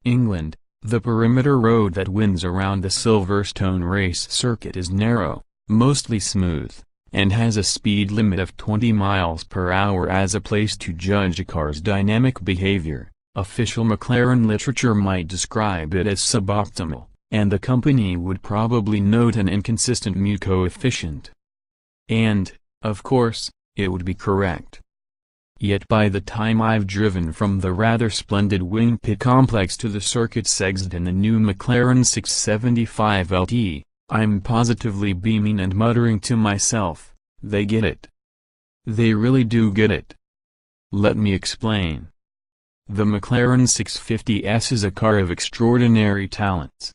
England. The perimeter road that winds around the Silverstone race circuit is narrow, mostly smooth, and has a speed limit of 20 miles per hour. As a place to judge a car's dynamic behavior, official McLaren literature might describe it as suboptimal, and the company would probably note an inconsistent mu coefficient. And, of course, it would be correct. Yet by the time I've driven from the rather splendid wing pit complex to the circuit's exit in the new McLaren 675 LT, I'm positively beaming and muttering to myself, they get it. They really do get it. Let me explain. The McLaren 650S is a car of extraordinary talents.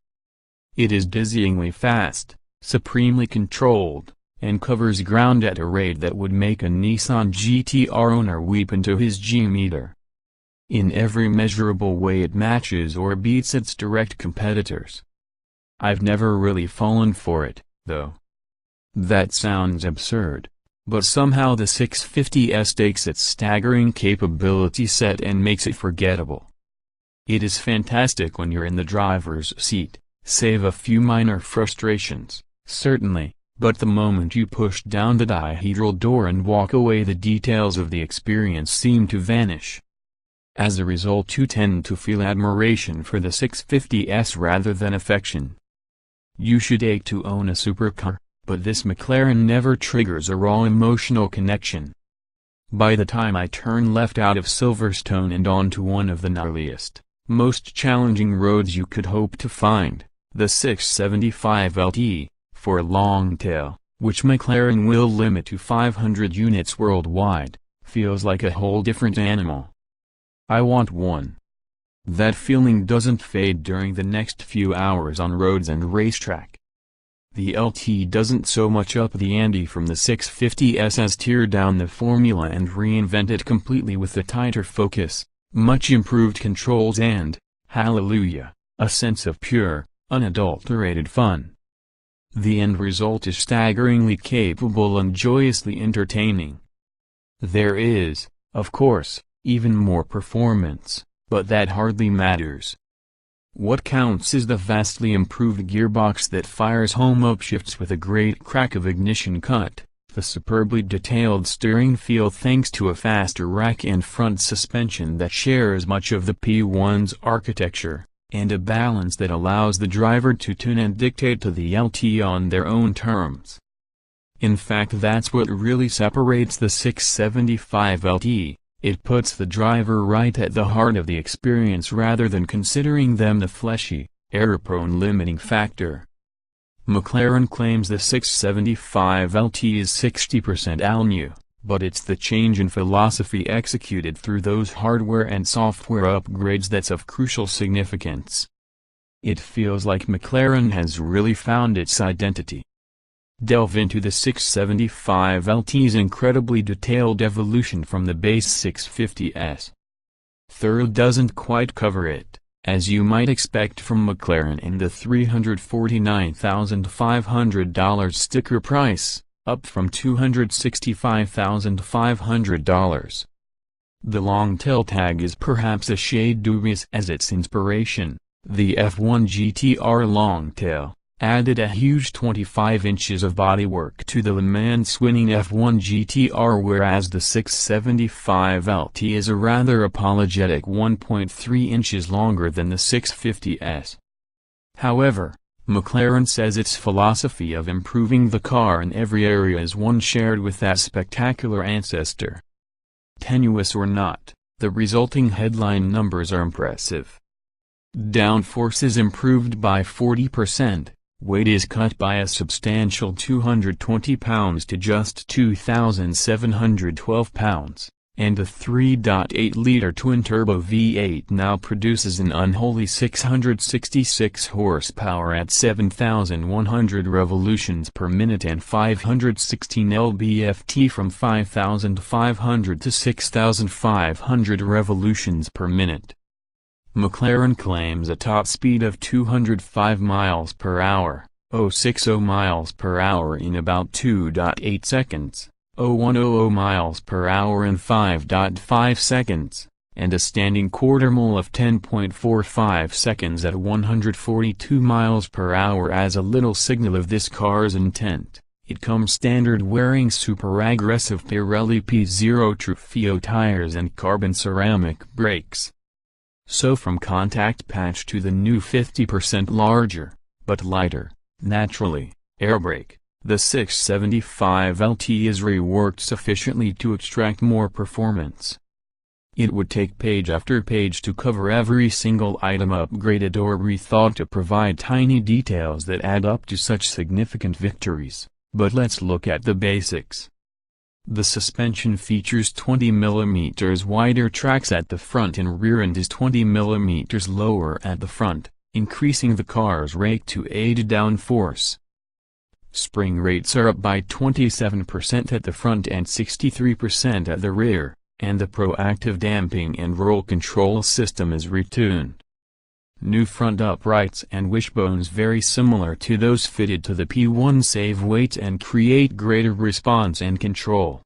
It is dizzyingly fast, supremely controlled, and covers ground at a rate that would make a Nissan GT-R owner weep into his G-meter. In every measurable way it matches or beats its direct competitors. I've never really fallen for it, though. That sounds absurd, but somehow the 650S takes its staggering capability set and makes it forgettable. It is fantastic when you're in the driver's seat, save a few minor frustrations, certainly. But the moment you push down the dihedral door and walk away, the details of the experience seem to vanish. As a result, you tend to feel admiration for the 650S rather than affection. You should ache to own a supercar, but this McLaren never triggers a raw emotional connection. By the time I turn left out of Silverstone and onto one of the gnarliest, most challenging roads you could hope to find, the 675 LT, for a long tail, which McLaren will limit to 500 units worldwide, feels like a whole different animal. I want one. That feeling doesn't fade during the next few hours on roads and racetrack. The LT doesn't so much up the ante from the 650S as tear down the formula and reinvent it completely with a tighter focus, much improved controls and, hallelujah, a sense of pure, unadulterated fun. The end result is staggeringly capable and joyously entertaining. There is, of course, even more performance, but that hardly matters. What counts is the vastly improved gearbox that fires home upshifts with a great crack of ignition cut, the superbly detailed steering feel thanks to a faster rack and front suspension that shares much of the P1's architecture, and a balance that allows the driver to tune and dictate to the LT on their own terms. In fact, that's what really separates the 675 LT. It puts the driver right at the heart of the experience rather than considering them the fleshy, error-prone limiting factor. McLaren claims the 675 LT is 60% all-new, but it's the change in philosophy executed through those hardware and software upgrades that's of crucial significance. It feels like McLaren has really found its identity. Delve into the 675 LT's incredibly detailed evolution from the base 650S. Third doesn't quite cover it, as you might expect from McLaren in the $349,500 sticker price, up from $265,500. The long tail tag is perhaps a shade dubious as its inspiration, the F1 GT-R long tail, added a huge 25 inches of bodywork to the Le Mans winning F1 GT-R, whereas the 675 LT is a rather apologetic 1.3 inches longer than the 650S. However, McLaren says its philosophy of improving the car in every area is one shared with that spectacular ancestor. Tenuous or not, the resulting headline numbers are impressive. Downforce is improved by 40%, weight is cut by a substantial 220 pounds to just 2,712 pounds. And the 3.8-liter twin-turbo V8 now produces an unholy 666 horsepower at 7,100 revolutions per minute and 516 lb-ft from 5,500 to 6,500 revolutions per minute. McLaren claims a top speed of 205 miles per hour, 060 miles per hour in about 2.8 seconds. 0100 miles per hour in 5.5 seconds, and a standing quarter mile of 10.45 seconds at 142 miles per hour as a little signal of this car's intent. It comes standard wearing super aggressive Pirelli P0 Trufio tires and carbon ceramic brakes. So from contact patch to the new 50% larger, but lighter, naturally, air brake, the 675 LT is reworked sufficiently to extract more performance. It would take page after page to cover every single item upgraded or rethought to provide tiny details that add up to such significant victories, but let's look at the basics. The suspension features 20 mm wider tracks at the front and rear and is 20 mm lower at the front, increasing the car's rake to aid downforce. Spring rates are up by 27% at the front and 63% at the rear, and the proactive damping and roll control system is retuned. New front uprights and wishbones very similar to those fitted to the P1 save weight and create greater response and control.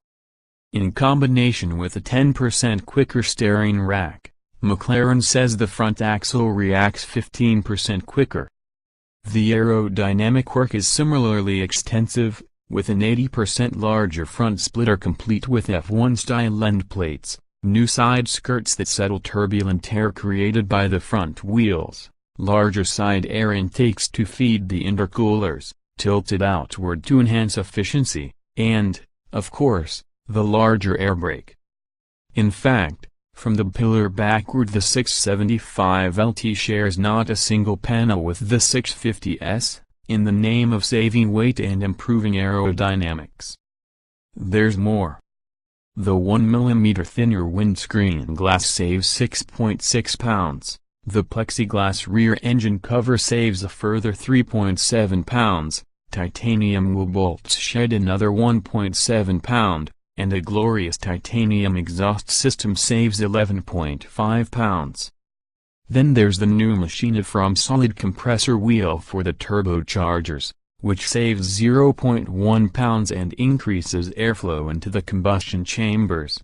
In combination with a 10% quicker steering rack, McLaren says the front axle reacts 15% quicker. The aerodynamic work is similarly extensive, with an 80% larger front splitter complete with F1-style end plates, new side skirts that settle turbulent air created by the front wheels, larger side air intakes to feed the intercoolers, tilted outward to enhance efficiency, and, of course, the larger air brake. In fact, from the pillar backward the 675 LT shares not a single panel with the 650S, in the name of saving weight and improving aerodynamics. There's more. The 1 mm thinner windscreen glass saves 6.6 pounds, the plexiglass rear engine cover saves a further 3.7 pounds, titanium wheel bolts shed another 1.7 pound, and a glorious titanium exhaust system saves 11.5 pounds. Then there's the new machined from solid compressor wheel for the turbochargers, which saves 0.1 pounds and increases airflow into the combustion chambers.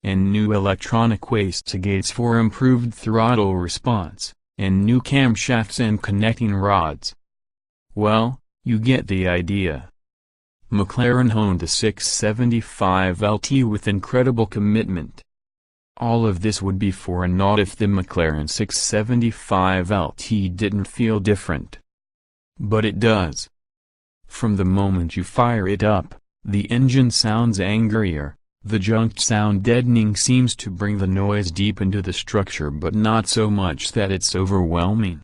And new electronic wastegates for improved throttle response, and new camshafts and connecting rods. Well, you get the idea. McLaren honed the 675 LT with incredible commitment. All of this would be for a naught if the McLaren 675 LT didn't feel different. But it does. From the moment you fire it up, the engine sounds angrier, the junked sound deadening seems to bring the noise deep into the structure but not so much that it's overwhelming.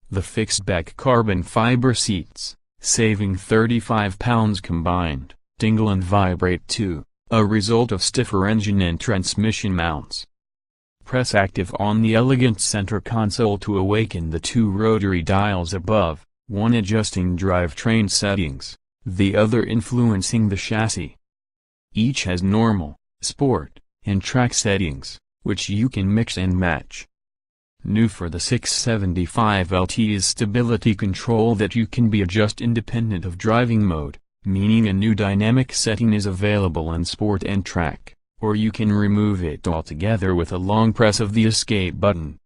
The fixed-back carbon fiber seats, saving 35 pounds combined, tingle and vibrate too, a result of stiffer engine and transmission mounts. Press active on the elegant center console to awaken the two rotary dials above, one adjusting drivetrain settings, the other influencing the chassis. Each has normal, sport, and track settings, which you can mix and match. New for the 675 LT is stability control that you can be adjust independent of driving mode, meaning a new dynamic setting is available in sport and track, or you can remove it altogether with a long press of the escape button.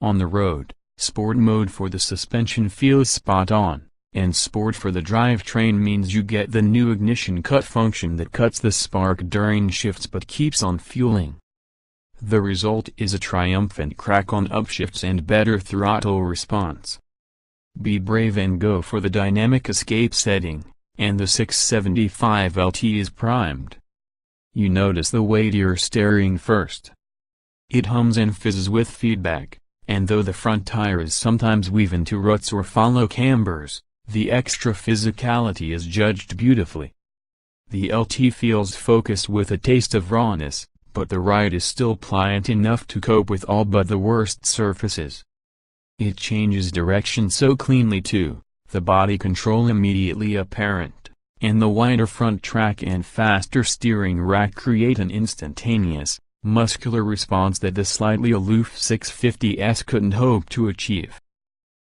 On the road, sport mode for the suspension feels spot on, and sport for the drivetrain means you get the new ignition cut function that cuts the spark during shifts but keeps on fueling. The result is a triumphant crack on upshifts and better throttle response. Be brave and go for the dynamic escape setting, and the 675 LT is primed. You notice the weightier steering first. It hums and fizzes with feedback, and though the front tires sometimes weave into ruts or follow cambers, the extra physicality is judged beautifully. The LT feels focused with a taste of rawness, but the ride is still pliant enough to cope with all but the worst surfaces. It changes direction so cleanly too, the body control immediately apparent, and the wider front track and faster steering rack create an instantaneous, muscular response that the slightly aloof 650S couldn't hope to achieve.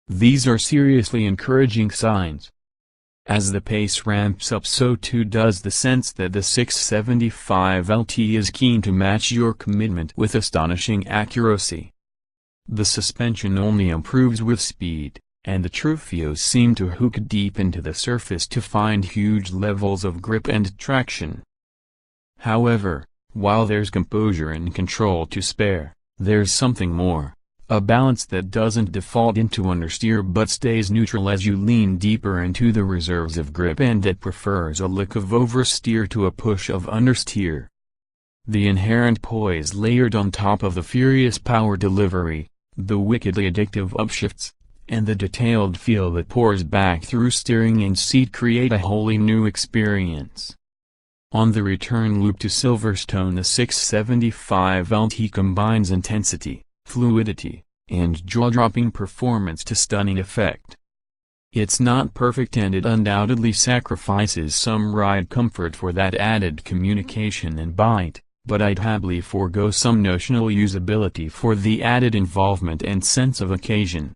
These are seriously encouraging signs. As the pace ramps up, so too does the sense that the 675 LT is keen to match your commitment with astonishing accuracy. The suspension only improves with speed, and the Trufios seem to hook deep into the surface to find huge levels of grip and traction. However, while there's composure and control to spare, there's something more. A balance that doesn't default into understeer but stays neutral as you lean deeper into the reserves of grip, and that prefers a lick of oversteer to a push of understeer. The inherent poise layered on top of the furious power delivery, the wickedly addictive upshifts, and the detailed feel that pours back through steering and seat create a wholly new experience. On the return loop to Silverstone, the 675 LT combines intensity, fluidity, and jaw-dropping performance to stunning effect. It's not perfect, and it undoubtedly sacrifices some ride comfort for that added communication and bite, but I'd happily forego some notional usability for the added involvement and sense of occasion.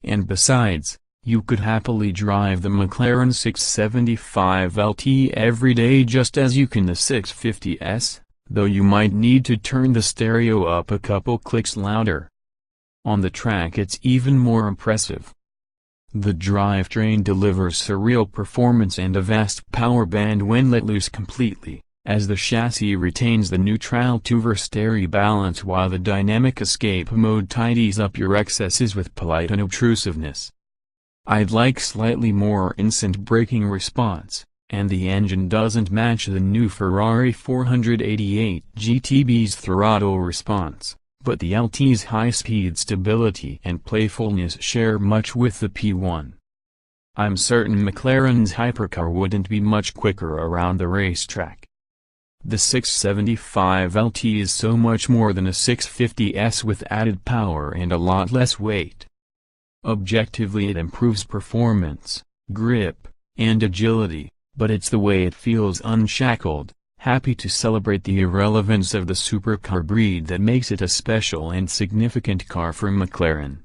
And besides, you could happily drive the McLaren 675 LT every day just as you can the 650S. Though you might need to turn the stereo up a couple clicks louder. On the track it's even more impressive. The drivetrain delivers surreal performance and a vast power band when let loose completely, as the chassis retains the neutral to oversteery balance while the dynamic escape mode tidies up your excesses with polite unobtrusiveness. I'd like slightly more instant braking response, and the engine doesn't match the new Ferrari 488 GTB's throttle response, but the LT's high-speed stability and playfulness share much with the P1. I'm certain McLaren's hypercar wouldn't be much quicker around the racetrack. The 675 LT is so much more than a 650S with added power and a lot less weight. Objectively, it improves performance, grip, and agility, but it's the way it feels unshackled, happy to celebrate the irrelevance of the supercar breed that makes it a special and significant car for McLaren.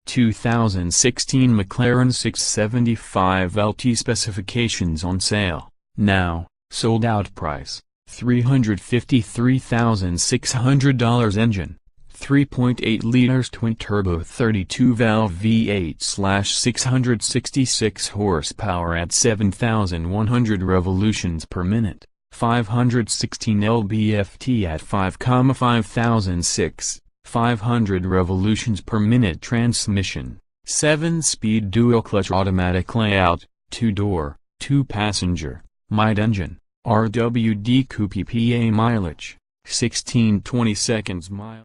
2016 McLaren 675 LT specifications on sale, now, sold out price, $353,600 engine. 3.8 liters twin-turbo 32-valve V8/666 horsepower at 7,100 revolutions per minute, 516 lb-ft at 5,5006, 500 revolutions per minute transmission, 7-speed dual-clutch automatic layout, 2-door, 2-passenger, mid-engine, RWD coupe PA mileage, 16-20 seconds mile.